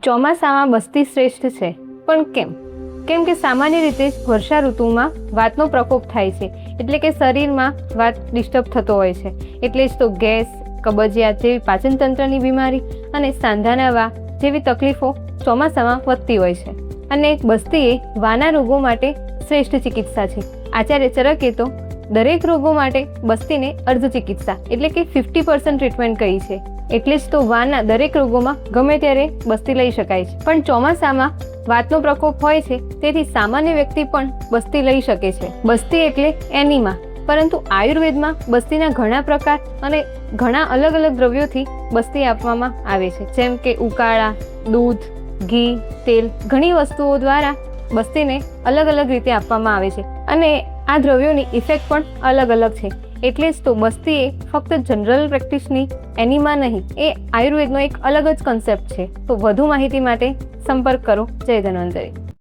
ચોમાસામાં બસ્તી શ્રેષ્ઠ છે, પણ કેમ? કેમ કે સામાન્ય રીતે વર્ષા ઋતુમાં વાતનો પ્રકોપ થાય છે, એટલે કે શરીરમાં વાત ડિસ્ટર્બ થતો હોય છે. એટલે જ તો ગેસ, કબજિયાત જેવી પાચનતંત્રની બીમારી અને સાંધાના વા જેવી તકલીફો ચોમાસામાં વધતી હોય છે. અને બસ્તી એ વાના રોગો માટે શ્રેષ્ઠ ચિકિત્સા છે. આચાર્ય ચરકે તો દરેક રોગો માટે બસ્તીને અર્ધ ચિકિત્સા એટલે કે 50% ટ્રીટમેન્ટ કરી છે. એટલે જ તો વાના દરેક રોગોમાં ગમે ત્યારે બસ્તી લઈ શકાય છે. પણ ચોમાસામાં વાતનો પ્રકોપ હોય છે, તેથી સામાન્ય વ્યક્તિ પણ બસ્તી લઈ શકે છે. બસ્તી એટલે એનીમા, પરંતુ આયુર્વેદમાં બસ્તીના ઘણા પ્રકાર અને ઘણા અલગ અલગ દ્રવ્યોથી બસ્તી આપવામાં આવે છે. જેમ કે ઉકાળા, દૂધ, ઘી, તેલ, ઘણી વસ્તુઓ દ્વારા બસ્તીને અલગ અલગ રીતે આપવામાં આવે છે. અને આ દ્રવ્યોની ઇફેક્ટ પણ અલગ અલગ છે. એટલે જ તો બસ્તી એ ફક્ત જનરલ પ્રેક્ટિસની એનીમા નહીં, એ આયુર્વેદનો એક અલગ જ કન્સેપ્ટ છે. તો વધુ માહિતી માટે સંપર્ક કરો. જય ધન્વંતરી.